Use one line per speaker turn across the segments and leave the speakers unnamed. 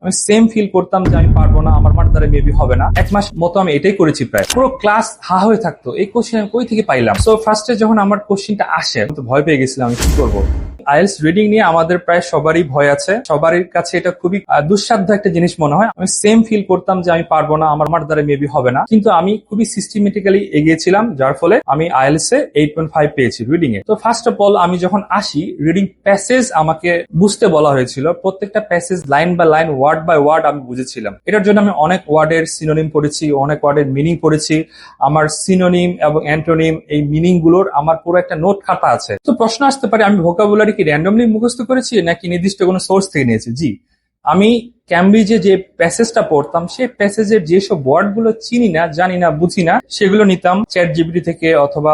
আমি same feel করতাম যে আমি পারবো না, আমার দ্বারা মেবি হবে না। 1 মাস মতো আমি এটাই করেছি, প্রায় পুরো ক্লাস হা হয়ে থাকতো এই কোশ্চেন আমি কই থেকে পাইলাম। সো ফার্স্টে যখন আমার কোশ্চেনটা আসে তো ভয় পেয়ে গেছিলাম আমি কি করবো। আইএলটিএস রিডিং নিয়ে আমাদের প্রায় সবারই ভয় আছে, সবারই কাছে এটা খুবই দুঃসাধ্য একটা জিনিস মনে হয়। আমি সেম ফিল করতাম যে আমি পারবো না, আমার দ্বারা মেবি হবে না, কিন্তু আমি খুবই সিস্টেমেটিক্যালি এগিয়েছিলাম, যার ফলে আমি আইএলটিএস এ 8.5 পেয়েছি রিডিং এ। তো ফার্স্ট অফ অল আমি যখন আসি, রিডিং প্যাসেজ আমাকে বুঝতে বলা হয়েছিল, প্রত্যেকটা passage line by line word by word আমি বুঝেছিলাম। এটার জন্য আমি অনেক ওয়ার্ডের সিনোনিম পড়েছি, অনেক ওয়ার্ডের মিনিং পড়েছি। আমার সিনোনিম এবং অ্যান্টোনিম এই মিনিং গুলোর আমার পুরো একটা নোট খাতা আছে। তো প্রশ্ন আসতে পারে আমি ভোকাবুলারি কি র্যান্ডমলি মুখস্থ করেছি নাকি নির্দিষ্ট কোনো সোর্স থেকে নিয়েছি। জি, আমি ক্যামব্রিজে যে প্যাসেজটা পড়তাম সেই প্যাসেজের যেসব ওয়ার্ড গুলো চিনি না, জানি না, বুঝি না, সেগুলো নিতাম চ্যাট জিপিটি থেকে অথবা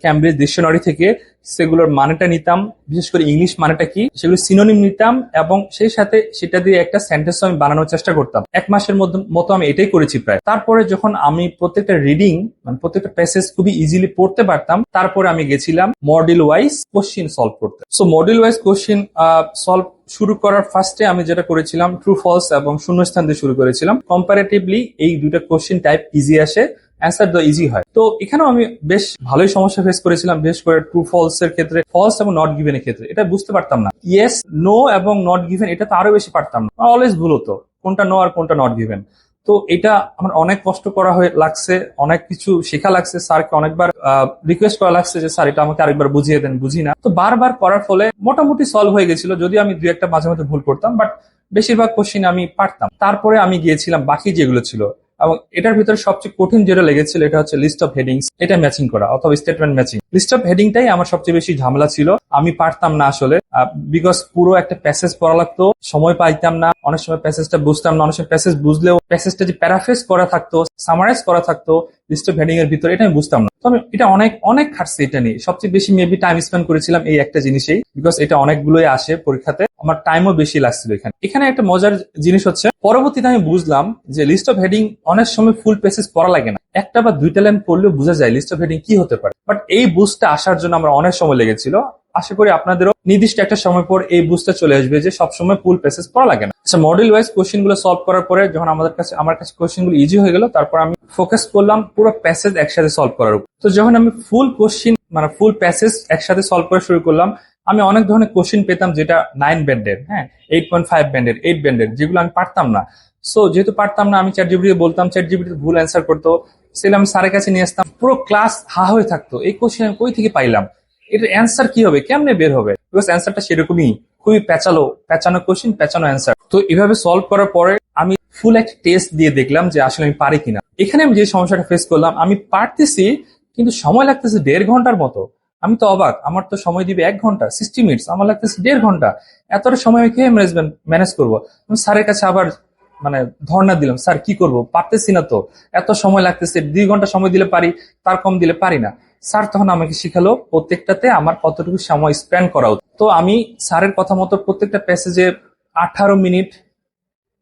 ক্যামব্রিজ ডিকশনারি থেকে, সেগুলোর মানেটা নিতাম, বিশেষ করে ইংলিশ মানেটা কি সেগুলো সিনোনিম নিতাম, এবং সেই সাথে সেটা দিয়ে একটা সেন্টেন্স আমি বানানোর চেষ্টা করতাম। 1 মাসের মতো আমি এটাই করেছি প্রায়। তারপরে যখন আমি প্রত্যেকটা রিডিং মানে প্রত্যেকটা প্যাসেজ খুবই ইজিলি পড়তে পারতাম, তারপরে আমি গেছিলাম মডেল ওয়াইজ কোশ্চিন সলভ করতে। So model wise question solve শুরু করার ফার্স্টে আমি যেটা করেছিলাম ট্রু ফলস এবং শূন্যস্থান দিয়ে শুরু করেছিলাম। কম্পারেটিভলি এই দুইটা কোশ্চিন টাইপ ইজি আসে, অ্যান্সার তো ইজি হয়। তো এখানেও আমি বেশ ভালোই সমস্যা ফেস করেছিলাম, বিশেষ করে ট্রু ফলস এর ক্ষেত্রে, ফলস এবং নট গিভেন এর ক্ষেত্রে এটা বুঝতে পারতাম না। ইয়েস, নো এবং নট গিভেন এটা তো আরো বেশি পারতাম না, অলওয়েজ ভুল হতো কোনটা নো আর কোনটা নট গিভেন। তো এটা আমার অনেক কষ্ট করা হয়ে লাগছে, অনেক কিছু শেখা লাগছে, স্যারকে অনেকবার রিকোয়েস্ট করা লাগছে যে স্যার এটা আমাকে আরেকবার বুঝিয়ে দেন, বুঝি না। তো বারবার করার ফলে মোটামুটি সলভ হয়ে গেছিল, যদি আমি 2-1টা মাঝে মাঝে ভুল করতাম, বাট বেশিরভাগ কোশ্চিন আমি পারতাম। তারপরে আমি গিয়েছিলাম বাকি যেগুলো ছিল, এবং এটার ভিতরে সবচেয়ে কঠিন যেটা লেগেছিল এটা হচ্ছে লিস্ট অফ হেডিংস, এটা ম্যাচিং করা অথবা স্টেটমেন্ট ম্যাচিং। লিস্ট অফ হেডিংটাই আমার সবচেয়ে বেশি ঝামেলা ছিল, আমি পারতাম না আসলে, বিকজ পুরো একটা প্যাসেজ পড়া লাগতো, সময় পাইতাম না, অনেক সময় প্যাসেজটা বুঝতাম না, অনেক সময় প্যাসেজ বুঝলেও প্যাসেজটা যে প্যারাফ্রেজ করা থাকতো, সামারাইজ করা থাকতো লিস্ট অফ হেডিং এর ভিতরে, এটা আমি বুঝতাম না। তো আমি এটা অনেক অনেক খাটছি, এটা নিয়ে সবচেয়ে বেশি মেবি টাইম স্পেন্ড করেছিলাম এই একটা জিনিসেই, বিকজ এটা অনেকগুলোই আসে পরীক্ষাতে, আমার টাইমও বেশি লাগছিল এখানে। এখানে একটা মজার জিনিস হচ্ছে পরবর্তীতে আমি বুঝলাম যে লিস্ট অফ হেডিং অনেক সময় ফুল পেসেজ পড়া লাগে না, একটা বা 2টা লাইন পড়লেও বোঝা যায় লিস্ট অফ হেডিং কি হতে পারে। বাট এই বুঝটা আসার জন্য আমার অনেক সময় লেগেছিল। আশা করি আপনাদেরও নির্দিষ্ট একটা সময় পর এই বুঝটা চলে আসবে যে সবসময় ফুল পেসেজ পড়া লাগে না। আচ্ছা, মডেল ওয়াইজ কোশ্চেন গুলো সলভ করার পরে যখন আমার কাছে কোশ্চেন গুলো ইজি হয়ে গেল, তারপর আমি ফোকাস করলাম পুরো প্যাসেজ একসাথে সলভ করার উপর। তো যখন আমি ফুল কোশ্চেন মানে ফুল প্যাসেজ একসাথে সলভ করা শুরু করলাম, আমি অনেক ধরনের কোশ্চেন পেতাম যেটা 9 ব্যান্ডের, হ্যাঁ 8.5 ব্যান্ডের, 8 ব্যান্ডের, যেগুলো আমি পারতাম না। সো যেহেতু পারতাম না, আমি চ্যাট জিপিটি বলতাম, চ্যাট জিপিটি ভুল অ্যান্সার করতো, সেটা আমি স্যারের কাছে নিয়ে আসতাম, পুরো ক্লাস হা হয়ে থাকতো এই কোশ্চেন আমি কই থেকে পাইলাম, এটার অ্যান্সার কি হবে, কেমনে বের হবে, বিকজ অ্যান্সারটা সেরকমই, খুবই পেঁচানো কোশ্চেন, পেঁচানো অ্যান্সার। তো এভাবে সলভ করার পরে আমি ফুল একটা টেস্ট দিয়ে দেখলাম যে আসলে আমি পারি কিনা। এখানে আমি যে সমস্যাটা ফেস করলাম, আমি পারতেছি কিন্তু সময় লাগতেছে 1.5 ঘন্টার মতো। আমি তো অবাক, আমার তো সময় দিবে 1 ঘন্টা 60 মিনিটস, আমার লাগতেছে 1.5 ঘন্টা। এতটা সময় আমি কিভাবে ম্যানেজ করবো। আমি স্যারের কাছে আবার মানে ধর্ণা দিলাম, স্যার কি করব, পারতেছি না তো, এত সময় লাগতেছে, 2 ঘন্টা সময় দিলে পারি, তার কম দিলে পারি না। স্যার তখন আমাকে শিখালো প্রত্যেকটাতে আমার কতটুকু সময় স্পেন্ড করা উচিত। তো আমি স্যারের কথা মতো প্রত্যেকটা প্যাসেজে 18 মিনিট,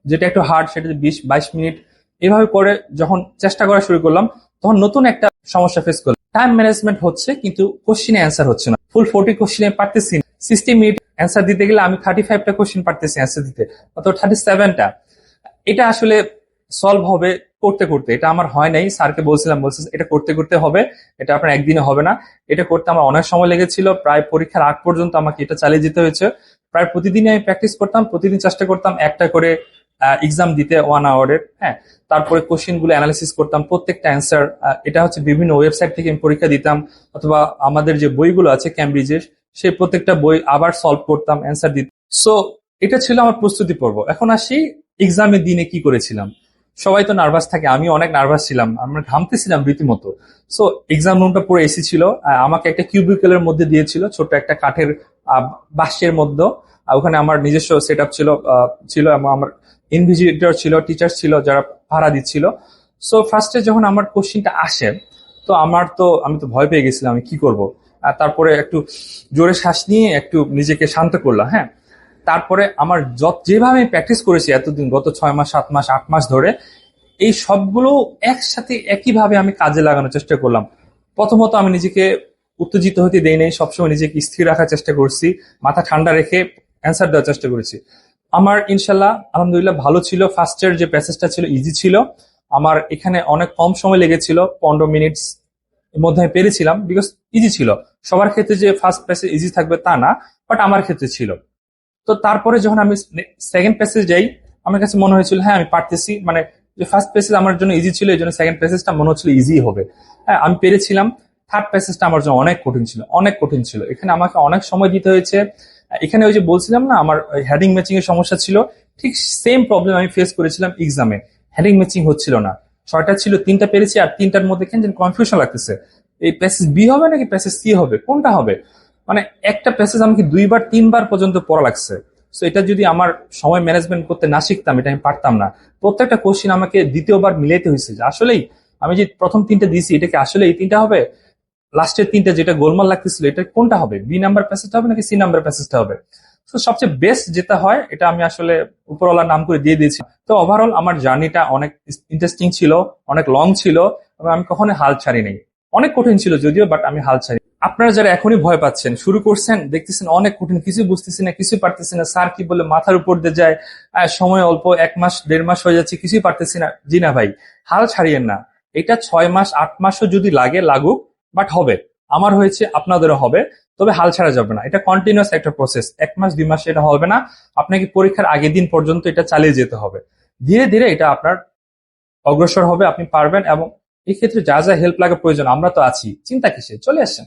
যেটা একটু হার্ড সেটা 20-22 মিনিট, এভাবে করে যখন চেষ্টা করা শুরু করলাম, তখন নতুন একটা সমস্যা ফেস করলাম। টাইম ম্যানেজমেন্ট হচ্ছে কিন্তু কোশ্চিনে অ্যান্সার হচ্ছে না। ফুল 40 কোশ্চিনে পারতেছি না, 60 মিনিট অ্যান্সার দিতে গেলে আমি 35টা কোশ্চিন পারতেছি অ্যান্সার দিতে, অথবা 37টা। এটা আসলে সলভ হবে করতে করতে, এটা আমার হয় নাই। স্যারকে বলছে এটা করতে করতে হবে, এটা আপনার একদিনে হবে না। এটা করতে আমার অনেক সময় লেগেছিল, প্রায় পরীক্ষার আগ পর্যন্ত আমাকে এটা চালিয়ে যেতে হয়েছে। প্রায় প্রতিদিনই আমি প্র্যাকটিস করতাম, প্রতিদিন চেষ্টা করতাম একটা করে এক্সাম দিতে 1 আওয়ারের, হ্যাঁ। তারপরে কোশ্চেন গুলো অ্যানালিসিস করতাম, প্রত্যেকটা অ্যান্সার, এটা হচ্ছে বিভিন্ন ওয়েবসাইট থেকে আমি পরীক্ষা দিতাম, অথবা আমাদের যে বইগুলো আছে ক্যামব্রিজের, সেই প্রত্যেকটা বই আবার সলভ করতাম, অ্যান্সার দিতাম। সো এটা ছিল আমার প্রস্তুতি পর্ব। এখন আসি এক্সামের দিনে কি করেছিলাম। সবাই তো নার্ভাস থাকে, আমি অনেক নার্ভাস ছিলাম, আমরা ঘামতেছিলাম রীতিমতো। সো এক্সাম রুমটা পুরো এসি ছিল, আমাকে একটা কিউবিকলের মধ্যে দিয়েছিল, ছোট একটা কাঠের বাক্সের মধ্যে। ওখানে আমার নিজস্ব সেট আপ ছিল এবং আমার ইনভিজিলেটর ছিল, টিচার ছিল যারা ভাড়া দিচ্ছিল। সো ফার্স্টে যখন আমার কোশ্চিনটা আসে, তো আমি তো ভয় পেয়ে গেছিলাম আমি কি করব। তারপরে একটু জোরে শ্বাস নিয়ে একটু নিজেকে শান্ত করলাম, হ্যাঁ। তারপরে আমার যেভাবে প্র্যাকটিস করেছি এতদিন, গত 6 মাস 7 মাস 8 মাস ধরে, এই সবগুলো একসাথে একইভাবে আমি কাজে লাগানোর চেষ্টা করলাম। প্রথমত আমি নিজেকে উত্তেজিত হতে দেই নাই, সবসময় নিজেকে স্থির রাখার চেষ্টা করছি, মাথা ঠান্ডা রেখে অ্যান্সার দেওয়ার চেষ্টা করেছি। আমার ইনশাল্লাহ আলহামদুলিল্লাহ ভালো ছিল। ফার্স্টের যে প্যাসেজটা ছিল ইজি ছিল। আমার এখানে অনেক কম সময় লেগেছিল, 15 মিনিটস এর মধ্যে আমি পেরেছিলাম, বিকজ ইজি ছিল। সবার ক্ষেত্রে যে ফার্স্ট প্যাসেজ ইজি থাকবে তা না, বাট আমার ক্ষেত্রে ছিল। তো তারপরে যখন আমি সেকেন্ড প্যাসেজ যাই, আমার কাছে মনে হয়েছিল হ্যাঁ আমি পারতেছি, মানে যে ফার্স্ট প্যাসেজ আমার জন্য ইজি ছিল, এই জন্য সেকেন্ড প্যাসেজটা মনে হচ্ছিল ইজি হবে। হ্যাঁ আমি পেরেছিলাম। থার্ড প্যাসেজটা আমার জন্য অনেক কঠিন ছিল, অনেক কঠিন ছিল। এখানে আমাকে অনেক সময় দিতে হয়েছে। এখানে ওই যে বলছিলাম না আমার হেডিং ম্যাচিং এর সমস্যা ছিল, ঠিক সেম প্রবলেম আমি ফেস করেছিলাম এক্সামে। হেডিং ম্যাচিং হচ্ছিল না। 6টা ছিল, 3টা পেরেছি, আর 3টার মধ্যে কেন কনফিউশন লাগতেছে, এই প্যাসেজ বি হবে নাকি প্যাসেজ সি হবে, কোনটা হবে। মানে একটা প্যাসেজ আমাকে 2বার 3বার পর্যন্ত পড়া লাগছে। সো এটা যদি আমার সময় ম্যানেজমেন্ট করতে না শিখতাম, এটা আমি পারতাম না। প্রত্যেকটা কোশ্চিন আমাকে দ্বিতীয়বার মিলাইতে হয়েছে যে আসলেই আমি যে প্রথম 3টে দিয়েছি এটা কি আসলে এই 3টা হবে, লাস্টের 3টে যেটা গোলমাল লাগতেছিল এটা কোনটা হবে, বি নাম্বার প্যাসেজটা হবে নাকি সি নাম্বার প্যাসেজটা হবে। তো সবচেয়ে বেস্ট যেটা হয় এটা আমি আসলে উপরওয়ালার নাম করে দিয়ে দিয়েছি। তো ওভারঅল আমার জার্নিটা অনেক ইন্টারেস্টিং ছিল, অনেক লং ছিল, এবং আমি কখনোই হাল ছাড়ি নাই। অনেক কঠিন ছিল যদিও, বাট আমি হাল ছাড়ি। আপনারা যারা এখনই ভয় পাচ্ছেন, শুরু করছেন, দেখতেছেন অনেক কঠিন, কিছু বুঝতেছি না, কিছু পারতেছি না, স্যার কি বলে মাথার উপর দিয়ে যায়, সময় অল্প, 1 মাস 1.5 মাস হয়ে যাচ্ছে, কিছুই পারতেছি না, জি না ভাই, হাল ছাড়িয়েন না। এটা 6 মাস 8 মাসও যদি লাগে লাগুক, বাট হবে। আমার হয়েছে, আপনাদেরও হবে। তবে হাল ছাড়া যাবে না, এটা কন্টিনিউয়াস একটা প্রসেস। 1 মাস 2 মাসে এটা হবে না, আপনাকে পরীক্ষার আগের দিন পর্যন্ত এটা চালিয়ে যেতে হবে। ধীরে ধীরে এটা আপনার অগ্রসর হবে, আপনি পারবেন। এবং এই ক্ষেত্রে যা যা হেল্প লাগে প্রয়োজন, আমরা তো আছি, চিন্তা কিসে, চলে আসেন।